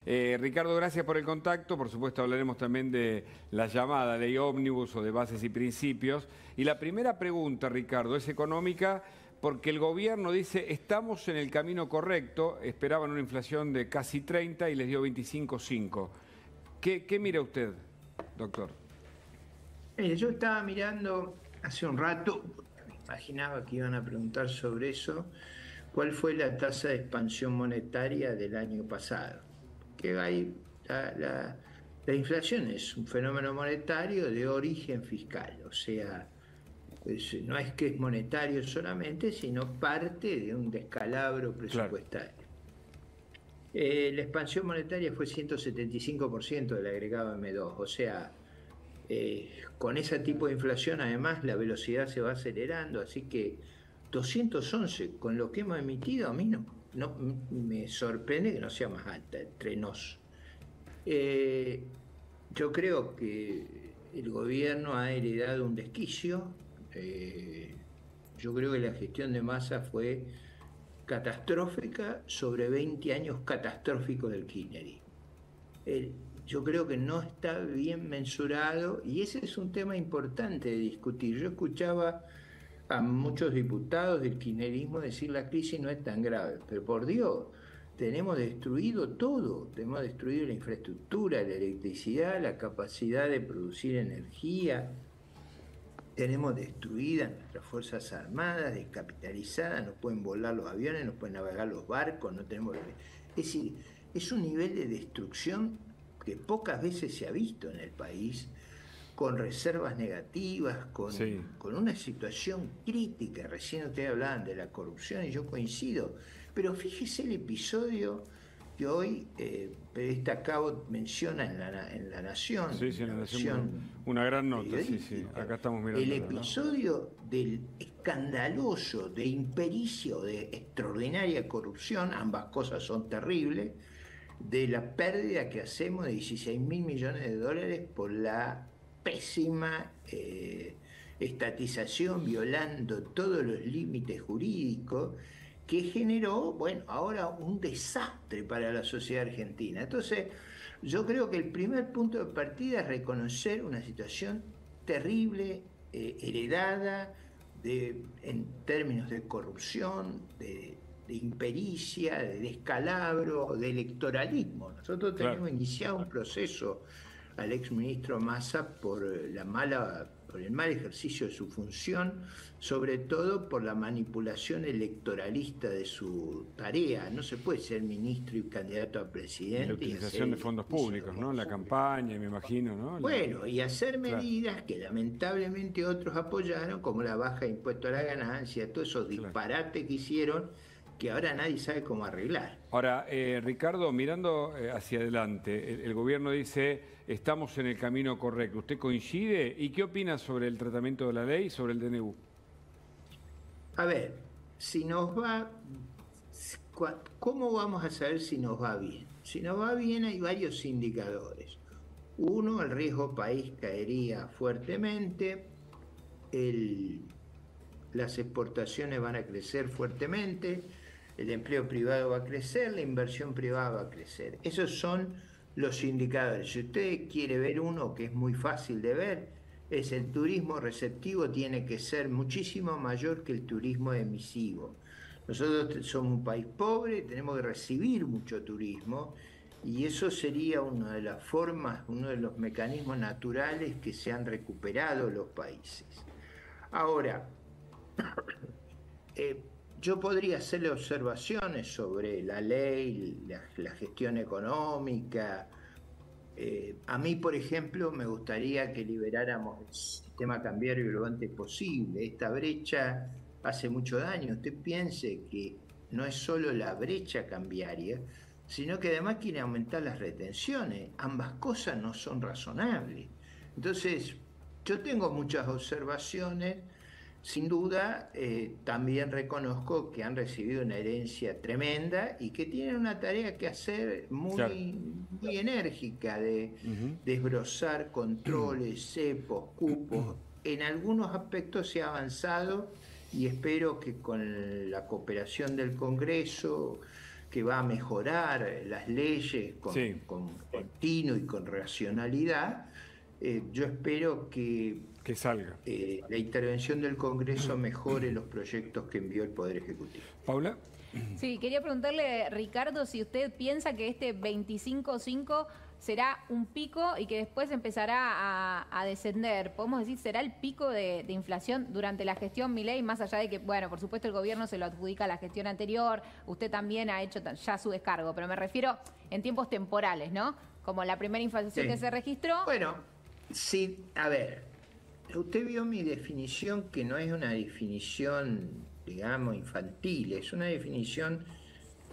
Ricardo, gracias por el contacto. Por supuesto, hablaremos también de la llamada ley ómnibus o de bases y principios. Y la primera pregunta, Ricardo, es económica porque el gobierno dice estamos en el camino correcto. Esperaban una inflación de casi 30 y les dio 25,5. ¿Qué mira usted, doctor? Yo estaba mirando hace un rato, porque me imaginaba que iban a preguntar sobre eso, cuál fue la tasa de expansión monetaria del año pasado. Que hay, la inflación es un fenómeno monetario de origen fiscal, o sea, no es que es monetario solamente, sino parte de un descalabro Claro. presupuestario. La expansión monetaria fue 175% del agregado M2, o sea, con ese tipo de inflación, además, la velocidad se va acelerando, así que 211, con lo que hemos emitido, a mí no me sorprende que no sea más alta entre nos. Eh, yo creo que el gobierno ha heredado un desquicio. Yo creo que la gestión de Massa fue catastrófica sobre 20 años catastrófico del kirchnerismo. Yo creo que no está bien mensurado y ese es un tema importante de discutir. Yo escuchaba a muchos diputados del kirchnerismo decir la crisis no es tan grave, pero por Dios, tenemos destruido todo, tenemos destruido la infraestructura, la electricidad, la capacidad de producir energía, tenemos destruidas nuestras Fuerzas Armadas, descapitalizadas, no pueden volar los aviones, no pueden navegar los barcos, no tenemos... Es decir, es un nivel de destrucción que pocas veces se ha visto en el país, con reservas negativas, Sí. con una situación crítica. Recién ustedes hablaban de la corrupción y yo coincido, pero fíjese el episodio que hoy Periodista Cabo menciona en La Nación, Sí, sí, en la le hacemos versión una gran nota, sí, sí. periodística, Acá estamos el mirándola, ¿no? episodio del escandaloso, de impericio, de extraordinaria corrupción, ambas cosas son terribles, de la pérdida que hacemos de 16.000 millones de dólares por la pésima estatización, violando todos los límites jurídicos, que generó, bueno, ahora un desastre para la sociedad argentina. Entonces, yo creo que el primer punto de partida es reconocer una situación terrible, heredada en términos de corrupción, de impericia, de descalabro, de electoralismo. Nosotros Claro. tenemos iniciado un proceso al exministro Massa por el mal ejercicio de su función, sobre todo por la manipulación electoralista de su tarea. No se puede ser ministro y candidato a Y la presidente y hacer utilización de el fondos ejercicio de públicos, los ¿no? La públicos. campaña, me imagino, ¿no? Bueno, y hacer Claro, medidas que lamentablemente otros apoyaron, como la baja de impuesto a la ganancia, todos esos claro. disparates que hicieron, que ahora nadie sabe cómo arreglar. Ahora, Ricardo, mirando hacia adelante, el gobierno dice, estamos en el camino correcto. ¿Usted coincide? ¿Y qué opina sobre el tratamiento de la ley y sobre el DNU? A ver, si nos va, ¿cómo vamos a saber si nos va bien? Si nos va bien hay varios indicadores. Uno, el riesgo país caería fuertemente, el, las exportaciones van a crecer fuertemente, el empleo privado va a crecer, la inversión privada va a crecer. Esos son los indicadores. Si usted quiere ver uno que es muy fácil de ver, es el turismo receptivo tiene que ser muchísimo mayor que el turismo emisivo. Nosotros somos un país pobre, tenemos que recibir mucho turismo y eso sería una de las formas, uno de los mecanismos naturales que se han recuperado los países. Ahora, yo podría hacerle observaciones sobre la ley, la gestión económica. A mí, por ejemplo, me gustaría que liberáramos el sistema cambiario lo antes posible. Esta brecha hace mucho daño. Usted piense que no es solo la brecha cambiaria, sino que además quiere aumentar las retenciones. Ambas cosas no son razonables. Entonces, yo tengo muchas observaciones. Sin duda, también reconozco que han recibido una herencia tremenda y que tienen una tarea que hacer Claro. muy enérgica de Ujú. desbrozar controles, cepos, cupos. En algunos aspectos se ha avanzado y espero que con la cooperación del Congreso que va a mejorar las leyes con continuo y con racionalidad. Yo espero que salga. La intervención del Congreso mejore los proyectos que envió el Poder Ejecutivo. Paula. Sí, quería preguntarle, Ricardo, si usted piensa que este 25.5 será un pico y que después empezará a descender. Podemos decir, ¿será el pico de inflación durante la gestión Milei? Más allá de que, bueno, por supuesto el gobierno se lo adjudica a la gestión anterior, usted también ha hecho ya su descargo, pero me refiero en tiempos temporales, ¿no? Como la primera inflación que se registró. Bueno, sí, a ver, usted vio mi definición, que no es una definición, digamos, infantil, es una definición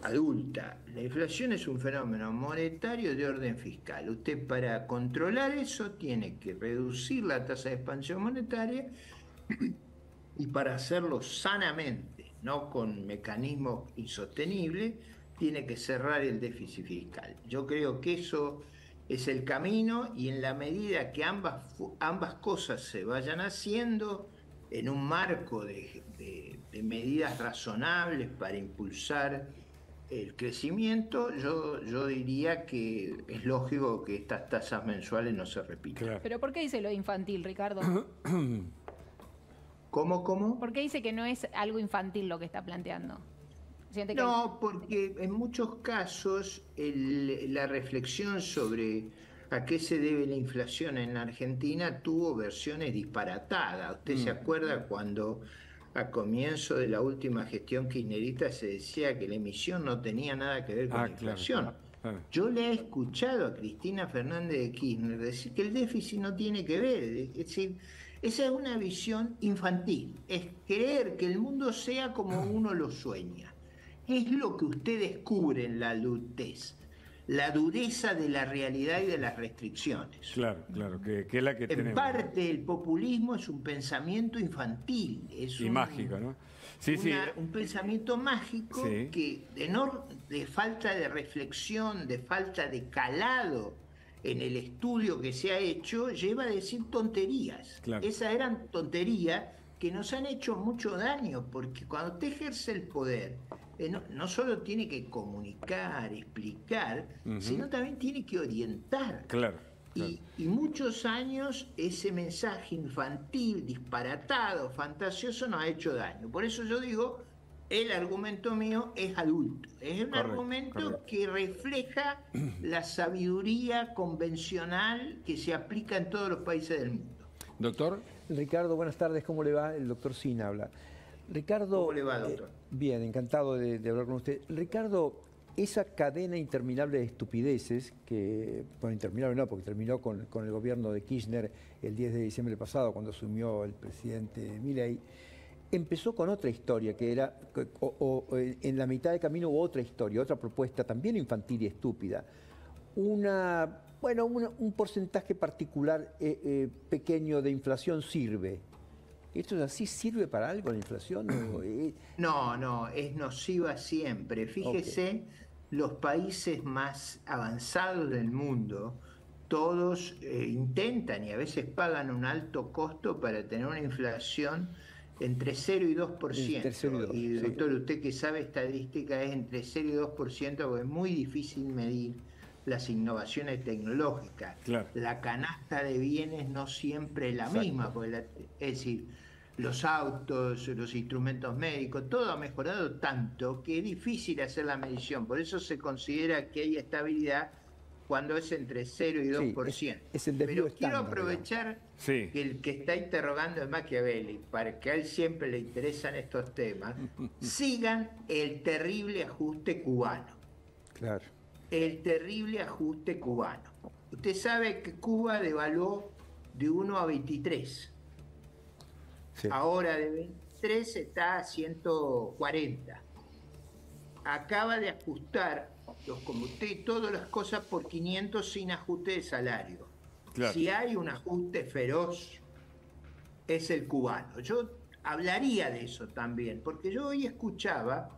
adulta. La inflación es un fenómeno monetario de orden fiscal. Usted, para controlar eso, tiene que reducir la tasa de expansión monetaria, y para hacerlo sanamente, no con mecanismos insostenibles, tiene que cerrar el déficit fiscal. Yo creo que eso es el camino, y en la medida que ambas cosas se vayan haciendo en un marco de medidas razonables para impulsar el crecimiento, yo diría que es lógico que estas tasas mensuales no se repitan. Claro. ¿Pero por qué dice lo infantil, Ricardo? ¿Cómo? ¿Por qué dice que no es algo infantil lo que está planteando? No, porque en muchos casos la reflexión sobre a qué se debe la inflación en la Argentina tuvo versiones disparatadas. ¿Usted se acuerda cuando a comienzo de la última gestión kirchnerista se decía que la emisión no tenía nada que ver con la inflación? Claro. Yo le he escuchado a Cristina Fernández de Kirchner decir que el déficit no tiene que ver. Es decir, esa es una visión infantil, es creer que el mundo sea como uno lo sueña. Es lo que usted descubre en la adultez, la dureza de la realidad y de las restricciones. Claro, que es la que tenemos. En parte el populismo es un pensamiento infantil. Y mágico, ¿no? Un pensamiento mágico que de falta de reflexión, de falta de calado en el estudio que se ha hecho, lleva a decir tonterías. Claro. Esas eran tonterías que nos han hecho mucho daño, porque cuando usted ejerce el poder, no solo tiene que comunicar, explicar, sino también tiene que orientar. Claro. Y muchos años ese mensaje infantil, disparatado, fantasioso, nos ha hecho daño. Por eso yo digo, el argumento mío es adulto. Es un argumento que refleja la sabiduría convencional que se aplica en todos los países del mundo. Doctor. Ricardo, buenas tardes, ¿cómo le va? El doctor Sin habla. Ricardo, ¿cómo le va, doctor? Bien, encantado de hablar con usted. Ricardo, esa cadena interminable de estupideces, que, bueno, interminable no, porque terminó con el gobierno de Kirchner el 10 de diciembre pasado, cuando asumió el presidente Milei, empezó con otra historia, que era, en la mitad del camino hubo otra historia, otra propuesta también infantil y estúpida. Un porcentaje particular pequeño de inflación sirve. ¿Esto es así? ¿Sirve para algo la inflación? No, es nociva siempre. Fíjese, los países más avanzados del mundo, todos intentan y a veces pagan un alto costo para tener una inflación entre 0 y 2%. Entre 0 y 2, y doctor, usted que sabe estadística, es entre 0 y 2%, porque es muy difícil medir las innovaciones tecnológicas. Claro. La canasta de bienes no siempre es la misma, porque es decir, los autos, los instrumentos médicos, todo ha mejorado tanto que es difícil hacer la medición. Por eso se considera que hay estabilidad cuando es entre 0 y 2%. Sí, es el desvío Pero quiero estándar, aprovechar que el que está interrogando es Machiavelli, para que a él siempre le interesan estos temas. Sigan el terrible ajuste cubano. Claro. El terrible ajuste cubano. Usted sabe que Cuba devaluó de 1 a 23. Sí. Ahora de 23 está a 140. Acaba de ajustar los combustibles y todas las cosas por 500 sin ajuste de salario. Claro. Si hay un ajuste feroz, es el cubano. Yo hablaría de eso también, porque yo hoy escuchaba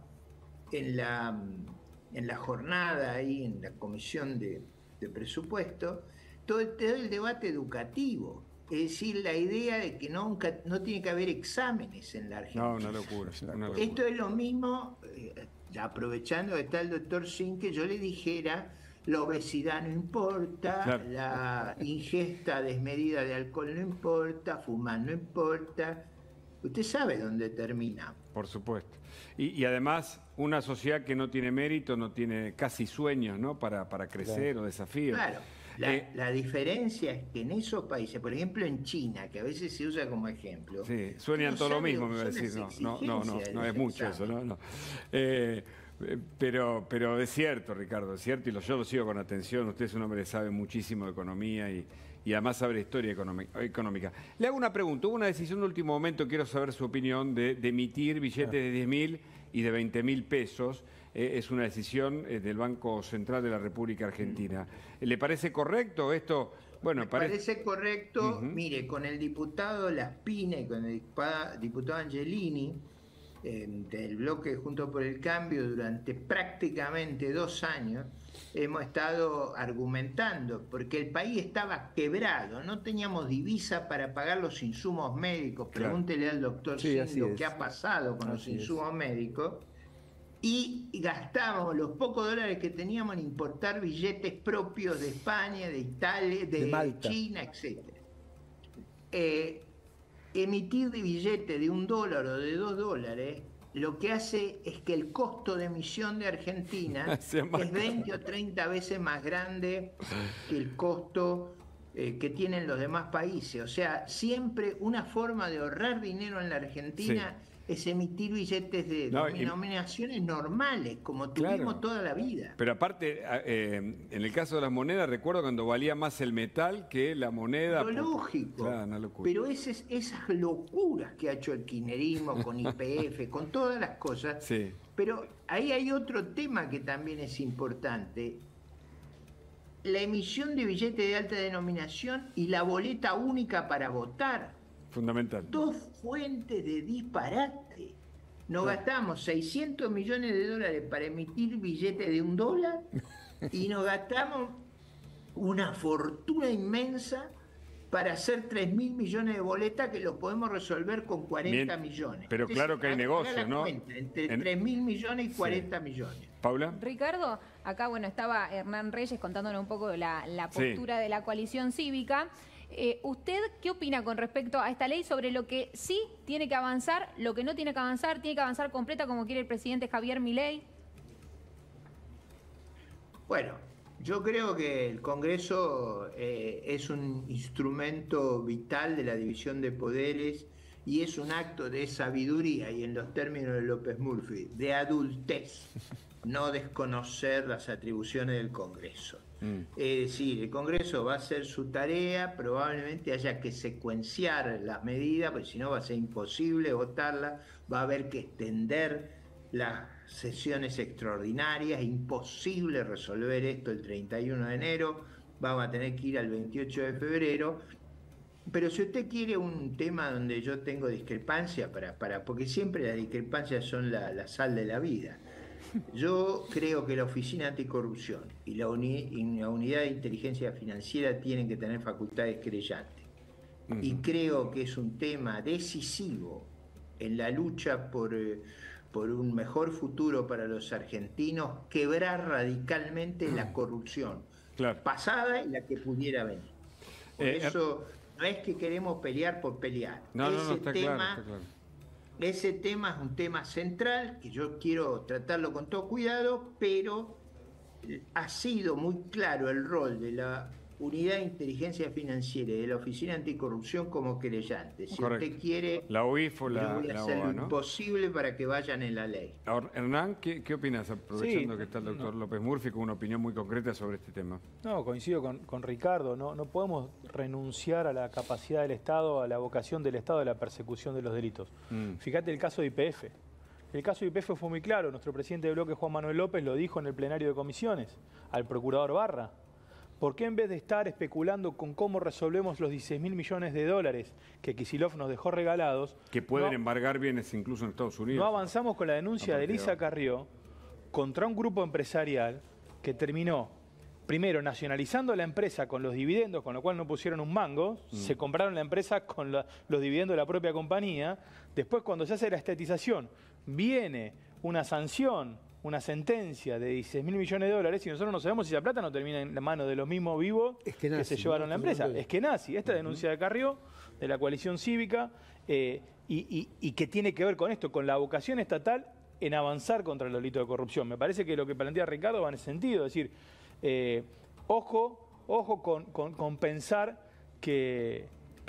en la jornada ahí en la comisión de presupuesto todo el debate educativo. Es decir, la idea de que no tiene que haber exámenes en la Argentina. No, una locura. Esto es lo mismo, aprovechando que está el doctor Sin, que yo le dijera, la obesidad no importa, Claro. la ingesta desmedida de alcohol no importa, fumar no importa. Usted sabe dónde termina. Por supuesto. Y además, una sociedad que no tiene mérito, no tiene casi sueños, ¿no? Para crecer o desafíos. Claro. La diferencia es que en esos países, por ejemplo en China, que a veces se usa como ejemplo. Sí, sueñan no todo lo sabe, mismo, me va a son decir. las No exigencias es del mucho eso, examen. no. Pero es cierto, Ricardo, es cierto, y yo lo sigo con atención. Usted es un hombre que sabe muchísimo de economía y además sabe la historia económica. Le hago una pregunta. Hubo una decisión de último momento, quiero saber su opinión, de emitir billetes de 10.000 y de 20.000 pesos. Es una decisión del Banco Central de la República Argentina. ¿Le parece correcto esto? Bueno, Me parece correcto. Mire, con el diputado Laspina y con el diputado Angelini, del bloque Juntos por el Cambio, durante prácticamente 2 años, hemos estado argumentando, porque el país estaba quebrado, no teníamos divisa para pagar los insumos médicos. Claro. Pregúntele al doctor Sí, Sin lo así que es. ha pasado con los Así es. insumos médicos. Y gastábamos los pocos dólares que teníamos en importar billetes propios de España, de Italia, de Malta. China, etc. Emitir de billete de $1 o de $2 lo que hace es que el costo de emisión de Argentina Sea más es 20 o 30 veces más grande que el costo que tienen los demás países. O sea, siempre una forma de ahorrar dinero en la Argentina es emitir billetes de denominaciones normales, como tuvimos Claro. toda la vida. Pero aparte, en el caso de las monedas, recuerdo cuando valía más el metal que la moneda. Lo lógico. Claro, una locura. Pero esas locuras que ha hecho el kirchnerismo con YPF, con todas las cosas. Sí. Pero ahí hay otro tema que también es importante. La emisión de billetes de alta denominación y la boleta única para votar. Fundamental. 2 fuentes de disparate. Nos gastamos 600 millones de dólares para emitir billetes de $1 y nos gastamos una fortuna inmensa para hacer 3.000 millones de boletas que los podemos resolver con 40 millones. Pero claro que hay haga negocios, la ¿no? cuenta, entre 3.000 millones y 40 millones. ¿Paula? Ricardo, acá bueno estaba Hernán Reyes contándonos un poco de la postura de la coalición cívica. ¿Usted qué opina con respecto a esta ley sobre lo que sí tiene que avanzar, lo que no tiene que avanzar completa como quiere el presidente Javier Milei? Bueno, yo creo que el Congreso es un instrumento vital de la división de poderes y es un acto de sabiduría, y en los términos de López Murphy, de adultez, no desconocer las atribuciones del Congreso. Es decir, el Congreso va a hacer su tarea, probablemente haya que secuenciar las medidas, porque si no va a ser imposible votarlas, va a haber que extender las sesiones extraordinarias, imposible resolver esto el 31 de enero, vamos a tener que ir al 28 de febrero, pero si usted quiere un tema donde yo tengo discrepancia, porque siempre las discrepancias son la sal de la vida. Yo creo que la Oficina Anticorrupción y la Unidad de Inteligencia Financiera tienen que tener facultades querellantes. Y creo que es un tema decisivo en la lucha por un mejor futuro para los argentinos, quebrar radicalmente la corrupción pasada y la que pudiera venir. Por eso no es que queremos pelear por pelear. Está claro. Ese tema es un tema central, que yo quiero tratarlo con todo cuidado, pero ha sido muy claro el rol de la Unidad de Inteligencia Financiera y de la Oficina Anticorrupción como querellante. Si usted quiere, la UIF o yo voy a hacer OA, lo ¿no? imposible para que vayan en la ley. Ahora, Hernán, ¿qué opinas, aprovechando que está el doctor López Murphy con una opinión muy concreta sobre este tema? No, coincido con Ricardo, no podemos renunciar a la capacidad del Estado, a la vocación del Estado de la persecución de los delitos. Fíjate el caso de YPF. El caso de YPF fue muy claro, nuestro presidente de bloque, Juan Manuel López, lo dijo en el plenario de comisiones, al procurador Barra. ¿Por qué en vez de estar especulando con cómo resolvemos los 16.000 millones de dólares que Kicillof nos dejó regalados... Que pueden embargar bienes incluso en Estados Unidos. No avanzamos con la denuncia de Elisa Carrió contra un grupo empresarial que terminó, primero, nacionalizando la empresa con los dividendos, con lo cual no pusieron un mango, se compraron la empresa con los dividendos de la propia compañía. Después, cuando se hace la estatización, viene una sanción una sentencia de 16.000 millones de dólares y nosotros no sabemos si esa plata no termina en la mano de los mismos vivos que se llevaron la empresa. Eskenazi, esta denuncia de Carrió, de la coalición cívica, y que tiene que ver con esto, con la vocación estatal en avanzar contra el delito de corrupción. Me parece que lo que plantea Ricardo va en ese sentido, es decir, ojo con pensar que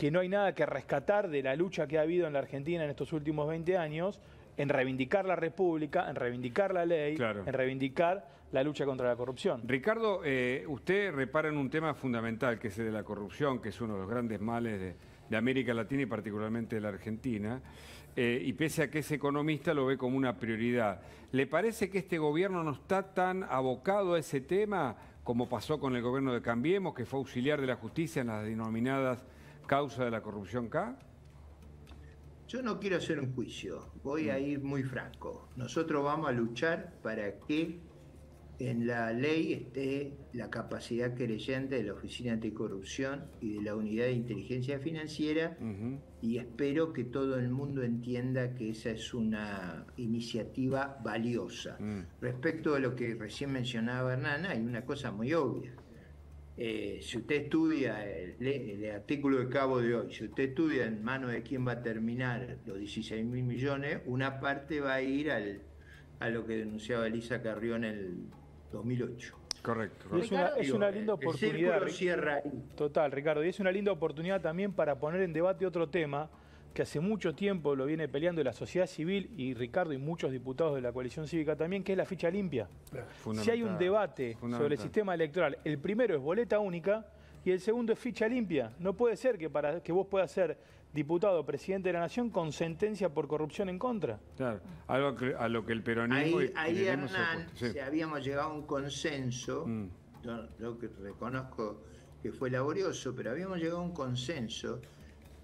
no hay nada que rescatar de la lucha que ha habido en la Argentina en estos últimos 20 años, en reivindicar la República, en reivindicar la ley, claro, en reivindicar la lucha contra la corrupción. Ricardo, usted repara en un tema fundamental, que es el de la corrupción, que es uno de los grandes males de América Latina y particularmente de la Argentina, y pese a que es economista lo ve como una prioridad. ¿Le parece que este gobierno no está tan abocado a ese tema como pasó con el gobierno de Cambiemos, que fue auxiliar de la justicia en las denominadas causas de la corrupción K? Yo no quiero hacer un juicio, voy a ir muy franco. Nosotros vamos a luchar para que en la ley esté la capacidad querellante de la Oficina Anticorrupción y de la Unidad de Inteligencia Financiera, y espero que todo el mundo entienda que esa es una iniciativa valiosa. Respecto a lo que recién mencionaba Hernán, hay una cosa muy obvia. Si usted estudia el artículo de Cabo de hoy, si usted estudia en manos de quién va a terminar los 16.000 millones, una parte va a ir a lo que denunciaba Elisa Carrió en el 2008. Correcto. Es una linda oportunidad. Cierra ahí. Total, Ricardo, y es una linda oportunidad también para poner en debate otro tema que hace mucho tiempo lo viene peleando la sociedad civil y Ricardo y muchos diputados de la coalición cívica también, que es la ficha limpia. Si hay un debate sobre el sistema electoral, el primero es boleta única y el segundo es ficha limpia. No puede ser que para que vos puedas ser diputado o presidente de la nación con sentencia por corrupción en contra. Claro, a lo que el peronismo... Ahí Hernán, si habíamos llegado a un consenso, yo que reconozco que fue laborioso, pero habíamos llegado a un consenso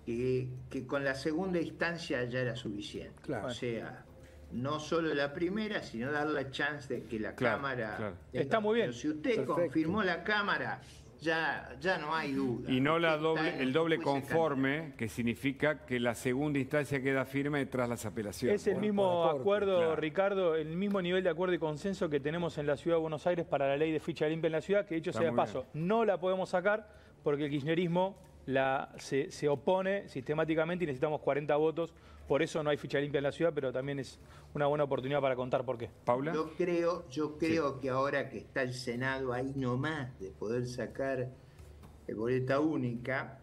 que con la segunda instancia ya era suficiente. Claro. O sea, no solo la primera, sino dar la chance de que la Cámara... Claro. Está muy bien. Pero si usted confirmó la Cámara, ya no hay duda. Y no el doble conforme, que significa que la segunda instancia queda firme tras las apelaciones. Es el mismo acuerdo, Ricardo, el mismo nivel de acuerdo y consenso que tenemos en la Ciudad de Buenos Aires para la ley de ficha limpia en la ciudad, que dicho sea de paso, no la podemos sacar porque el kirchnerismo se opone sistemáticamente y necesitamos 40 votos, por eso no hay ficha limpia en la ciudad, pero también es una buena oportunidad para contar por qué. ¿Paula? Yo creo que ahora que está el Senado ahí nomás de poder sacar boleta única,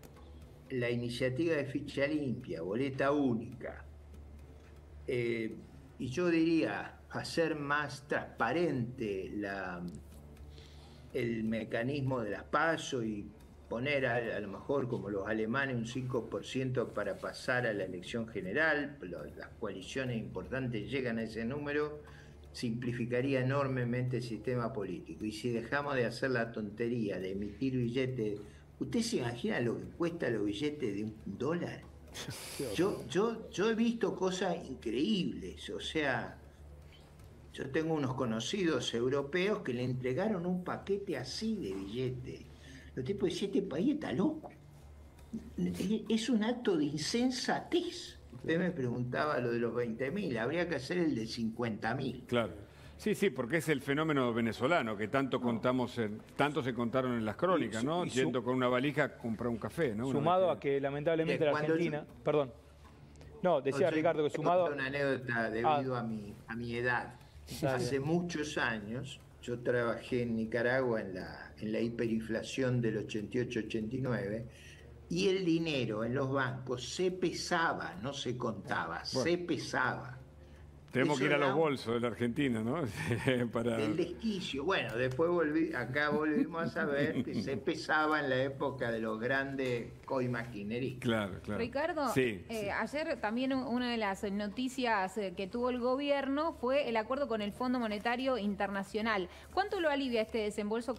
la iniciativa de ficha limpia, boleta única, y yo diría hacer más transparente el mecanismo de las PASO y poner a lo mejor como los alemanes un 5% para pasar a la elección general, las coaliciones importantes llegan a ese número, simplificaría enormemente el sistema político. Y si dejamos de hacer la tontería de emitir billetes, ¿usted se imagina lo que cuesta los billetes de $1? Yo he visto cosas increíbles, o sea, yo tengo unos conocidos europeos que le entregaron un paquete así de billetes. Los tipos decían, este país está loco. Es un acto de insensatez. Usted me preguntaba lo de los 20.000, habría que hacer el de 50.000. Claro. Sí, porque es el fenómeno venezolano que tanto tanto se contaron en las crónicas, ¿no? Yendo con una valija a comprar un café, ¿no? Sumado a que lamentablemente la Argentina... Perdón. No, decía Ricardo que sumado... Una anécdota debido a mi edad. Hace muchos años yo trabajé en Nicaragua en la hiperinflación del 88-89 y el dinero en los bancos se pesaba, no se contaba, se pesaba. Tenemos que ir a los bolsos de la Argentina, ¿no? El desquicio. Bueno, después volvimos a saber que se pesaba en la época de los grandes coimaquineristas. Claro. Ricardo, ayer también una de las noticias que tuvo el gobierno fue el acuerdo con el Fondo Monetario Internacional. ¿Cuánto lo alivia este desembolso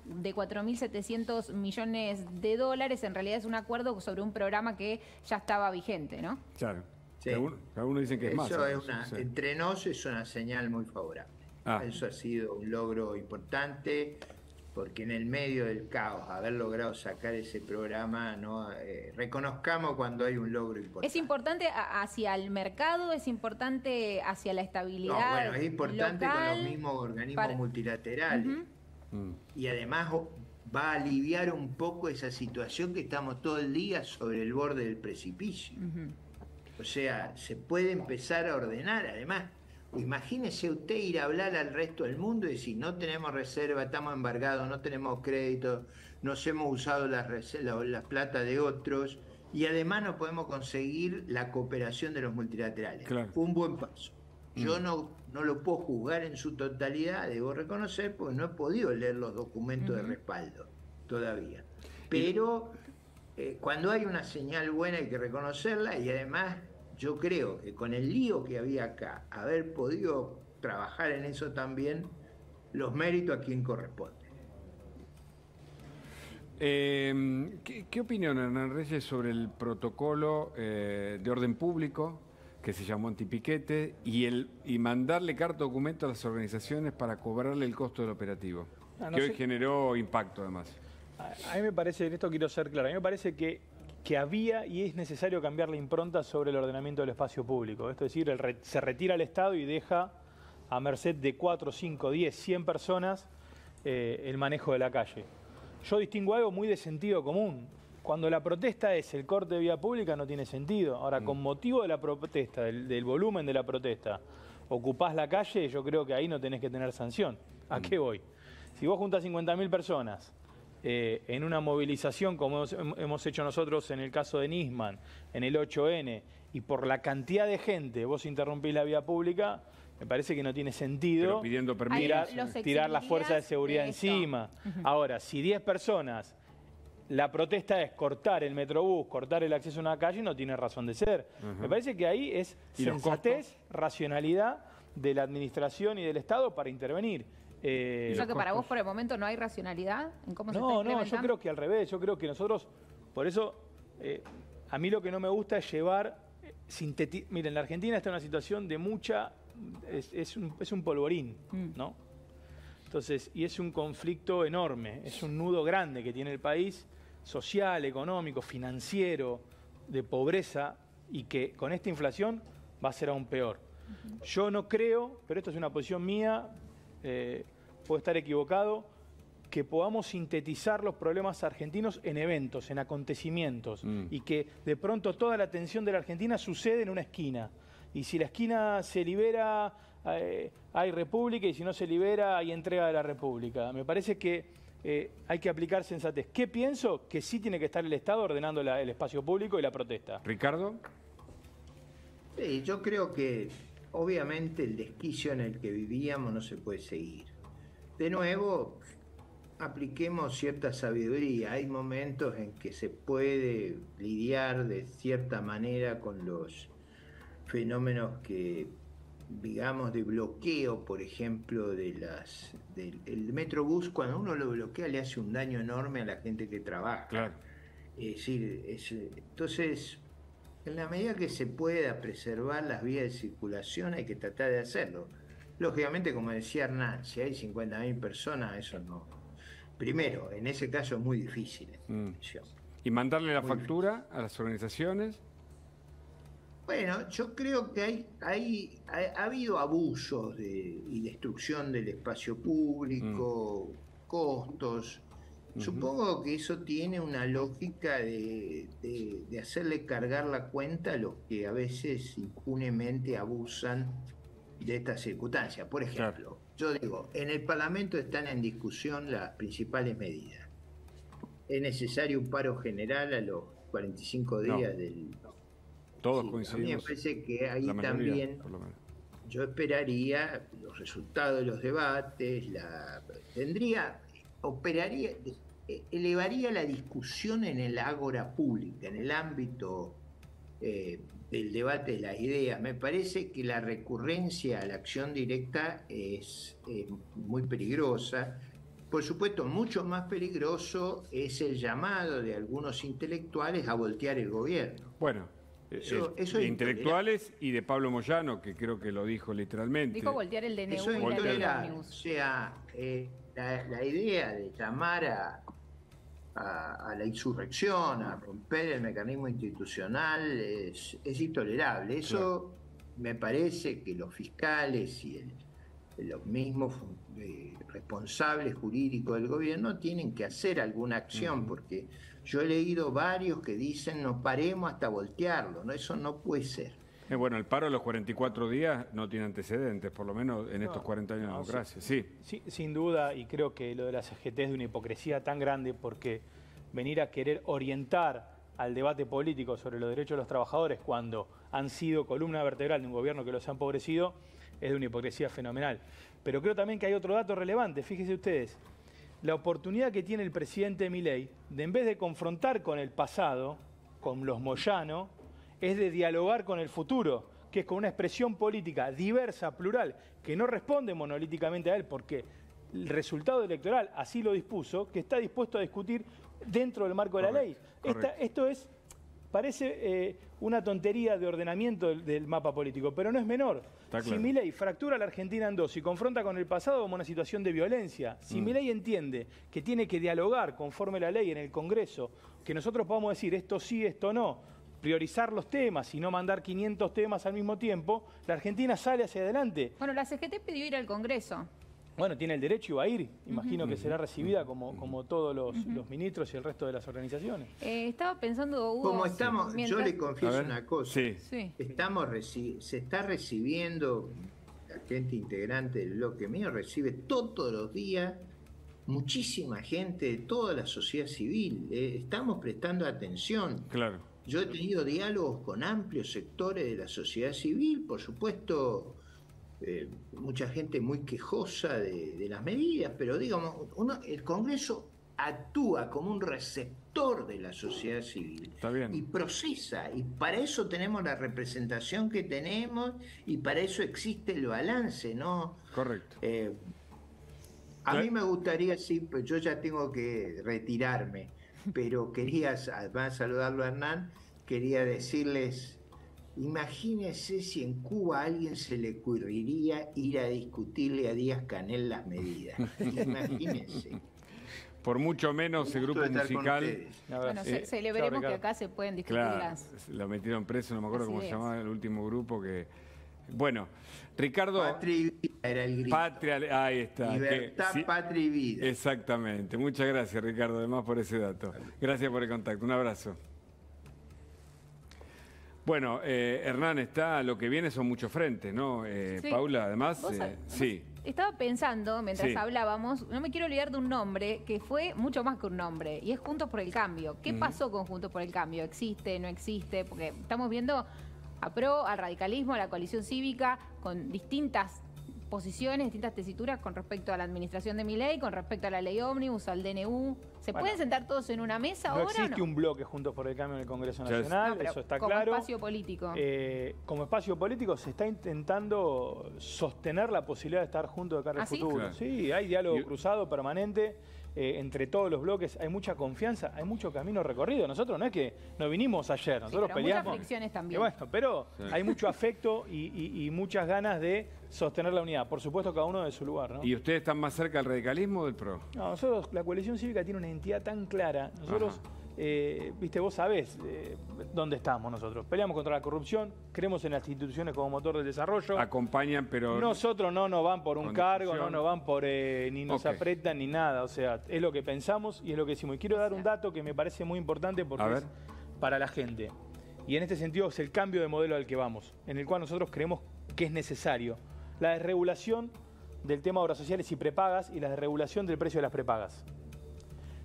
de 4.700 millones de dólares? En realidad es un acuerdo sobre un programa que ya estaba vigente, ¿no? Claro. Sí. Algunos dicen que es más. Entre nos es una señal muy favorable. Eso ha sido un logro importante. porque en el medio del caos, haber logrado sacar ese programa, ¿no? Reconozcamos cuando hay un logro importante. ¿Es importante hacia el mercado? ¿Es importante hacia la estabilidad No, bueno, es importante local, con los mismos organismos multilaterales. Y además va a aliviar un poco esa situación que estamos todo el día sobre el borde del precipicio. O sea, se puede empezar a ordenar. Además, imagínese usted ir a hablar al resto del mundo y decir, no tenemos reserva, estamos embargados, no tenemos crédito, nos hemos usado la plata de otros y además no podemos conseguir la cooperación de los multilaterales. Claro. Fue un buen paso. Yo no lo puedo juzgar en su totalidad, debo reconocer, porque no he podido leer los documentos de respaldo todavía. Pero cuando hay una señal buena hay que reconocerla y además yo creo que con el lío que había acá, haber podido trabajar en eso también, los méritos a quien corresponde. ¿Qué opinión, Hernán Reyes, sobre el protocolo de orden público que se llamó antipiquete y mandarle carta documento a las organizaciones para cobrarle el costo del operativo? Que hoy generó impacto además. A mí me parece, en esto quiero ser claro, a mí me parece que había y es necesario cambiar la impronta sobre el ordenamiento del espacio público. Esto es decir, se retira el Estado y deja a merced de 4, 5, 10, 100 personas el manejo de la calle. Yo distingo algo muy de sentido común. Cuando la protesta es el corte de vía pública no tiene sentido. Ahora, con motivo de la protesta, del volumen de la protesta, ocupás la calle, yo creo que ahí no tenés que tener sanción. ¿A qué voy? Si vos juntás 50.000 personas en una movilización como hemos hecho nosotros en el caso de Nisman, en el 8N, y por la cantidad de gente vos interrumpís la vía pública, me parece que no tiene sentido pidiendo permiso, tirar la fuerza de seguridad encima. Ahora, si 10 personas, la protesta es cortar el metrobús, cortar el acceso a una calle, no tiene razón de ser. Me parece que ahí es sensatez, racionalidad de la administración y del Estado para intervenir. O sea que para vos por el momento no hay racionalidad en cómo se está implementando. No, yo creo que al revés, yo creo que nosotros, por eso, a mí lo que no me gusta es llevar, miren, la Argentina está en una situación de mucha, es un polvorín, ¿no? Entonces, y es un conflicto enorme, es un nudo grande que tiene el país, social, económico, financiero, de pobreza, y que con esta inflación va a ser aún peor. Yo no creo, pero esto es una posición mía, puedo estar equivocado, que podamos sintetizar los problemas argentinos en eventos, en acontecimientos, y que de pronto toda la atención de la Argentina sucede en una esquina. Y si la esquina se libera, hay república, y si no se libera, hay entrega de la república. Me parece que hay que aplicar sensatez. ¿Qué pienso? Que sí tiene que estar el Estado ordenando el espacio público y la protesta. ¿Ricardo? Sí, yo creo que obviamente el desquicio en el que vivíamos no se puede seguir. De nuevo, apliquemos cierta sabiduría. Hay momentos en que se puede lidiar de cierta manera con los fenómenos que, digamos, de bloqueo, por ejemplo, del Metrobús. Cuando uno lo bloquea le hace un daño enorme a la gente que trabaja. Claro. Es decir, entonces, en la medida que se pueda preservar las vías de circulación hay que tratar de hacerlo. Lógicamente, como decía Hernán, si hay 50.000 personas, eso no. Primero, en ese caso es muy difícil. ¿Y mandarle la factura a las organizaciones? Bueno, yo creo que ha habido abusos y destrucción del espacio público, costos. Supongo que eso tiene una lógica de hacerle cargar la cuenta a los que a veces impunemente abusan de estas circunstancias. Por ejemplo, yo digo, en el Parlamento están en discusión las principales medidas. Es necesario un paro general a los 45 días del... Todos coincidimos. A mí me parece que ahí también yo esperaría los resultados de los debates, elevaría la discusión en el ágora pública, en el ámbito del debate de las ideas. Me parece que la recurrencia a la acción directa es muy peligrosa. Por supuesto, mucho más peligroso es el llamado de algunos intelectuales a voltear el gobierno. Bueno, eso de intelectuales y de Pablo Moyano, que creo que lo dijo literalmente. Dijo voltear el DNU. Eso es intolerable. O sea, la idea de llamar a la insurrección, a romper el mecanismo institucional, es intolerable. Eso me parece que los fiscales y los mismos responsables jurídicos del gobierno tienen que hacer alguna acción, porque yo he leído varios que dicen no paremos hasta voltearlo, ¿no? Eso no puede ser. Bueno, el paro de los 44 días no tiene antecedentes, por lo menos en estos 40 años de democracia. Sí. Sin duda, y creo que lo de la CGT es de una hipocresía tan grande, porque venir a querer orientar al debate político sobre los derechos de los trabajadores cuando han sido columna vertebral de un gobierno que los ha empobrecido es de una hipocresía fenomenal. Pero creo también que hay otro dato relevante, fíjense ustedes, la oportunidad que tiene el presidente Milei de, en vez de confrontar con el pasado, con los Moyano, es de dialogar con el futuro, que es con una expresión política diversa, plural, que no responde monolíticamente a él, porque el resultado electoral así lo dispuso, que está dispuesto a discutir dentro del marco de la ley. Esto parece una tontería de ordenamiento del mapa político, pero no es menor. Claro. Si Milei fractura a la Argentina en dos y confronta con el pasado como una situación de violencia, si Milei entiende que tiene que dialogar conforme la ley en el Congreso, que nosotros podamos decir esto sí, esto no, priorizar los temas y no mandar 500 temas al mismo tiempo, la Argentina sale hacia adelante. Bueno, la CGT pidió ir al Congreso. Bueno, tiene el derecho y va a ir. Imagino que será recibida como todos los ministros y el resto de las organizaciones. Estaba pensando, Hugo... Como estamos, yo le confieso una cosa. Sí. Se está recibiendo, la gente integrante del bloque mío recibe todos los días muchísima gente de toda la sociedad civil. Estamos prestando atención. Claro. Yo he tenido diálogos con amplios sectores de la sociedad civil, por supuesto... mucha gente muy quejosa de las medidas, pero digamos, el Congreso actúa como un receptor de la sociedad civil y procesa, y para eso tenemos la representación que tenemos y para eso existe el balance, ¿no? Correcto. A mí me gustaría, sí, pues yo ya tengo que retirarme, pero quería, además de saludarlo a Hernán, quería decirles... Imagínense si en Cuba a alguien se le ocurriría ir a discutirle a Díaz-Canel las medidas. Imagínense. Por mucho menos el grupo musical... Bueno, celebremos que acá se pueden discutir las... Lo metieron preso, no me acuerdo cómo se llamaba el último grupo que... Bueno, Ricardo... Patria y vida era el grito. Patria, ahí está. Libertad, patria y vida. Exactamente. Muchas gracias, Ricardo, además por ese dato. Gracias por el contacto. Un abrazo. Bueno, Hernán, lo que viene son muchos frentes, ¿no? Sí. Paula, además, sí. Estaba pensando, mientras hablábamos, no me quiero olvidar de un nombre que fue mucho más que un nombre, y es Juntos por el Cambio. ¿Qué pasó con Juntos por el Cambio? ¿Existe, no existe? Porque estamos viendo a PRO, al radicalismo, a la coalición cívica, con distintas posiciones, distintas tesituras con respecto a la administración de Milei, con respecto a la ley ómnibus, al DNU. ¿Se pueden sentar todos en una mesa ahora? No existe un bloque Juntos por el Cambio en el Congreso Nacional, eso está claro. Como espacio político. Como espacio político se está intentando sostener la posibilidad de estar juntos de cara al futuro. Claro. Sí, hay diálogo cruzado permanente entre todos los bloques, hay mucha confianza, hay mucho camino recorrido. Nosotros no es que no vinimos ayer, nosotros peleamos. Muchas fricciones también. Bueno, pero hay mucho afecto y muchas ganas de sostener la unidad. Por supuesto, cada uno de su lugar, ¿no? ¿Y ustedes están más cerca del radicalismo o del PRO? No, nosotros, la coalición cívica tiene una identidad tan clara. Nosotros, viste, vos sabés dónde estamos nosotros. Peleamos contra la corrupción, creemos en las instituciones como motor del desarrollo. Acompañan, pero... Nosotros no nos van por un cargo, no nos van por... ni nos apretan ni nada. O sea, es lo que pensamos y es lo que decimos. Y quiero dar un dato que me parece muy importante porque es para la gente. Y en este sentido es el cambio de modelo al que vamos, en el cual nosotros creemos que es necesario. La desregulación del tema de obras sociales y prepagas y la desregulación del precio de las prepagas.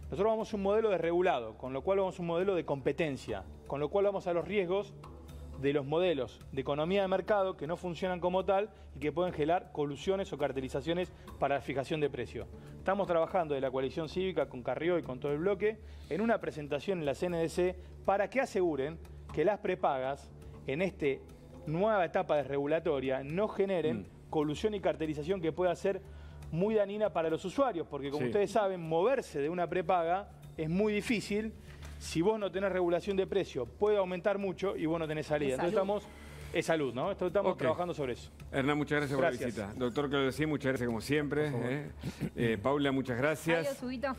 Nosotros vamos a un modelo desregulado, con lo cual vamos a un modelo de competencia, con lo cual vamos a los riesgos de los modelos de economía de mercado que no funcionan como tal y que pueden generar colusiones o cartelizaciones para la fijación de precio. Estamos trabajando de la coalición cívica con Carrió y con todo el bloque en una presentación en la CNDC para que aseguren que las prepagas en esta nueva etapa desregulatoria no generen colusión y cartelización que pueda ser muy dañina para los usuarios, porque como ustedes saben, moverse de una prepaga es muy difícil. Si vos no tenés regulación de precio, puede aumentar mucho y vos no tenés salida. Entonces estamos es salud, ¿no? Estamos trabajando sobre eso. Hernán, muchas gracias por la visita. Doctor Claudio, muchas gracias como siempre. Paula, muchas gracias. Adiós, Huguito.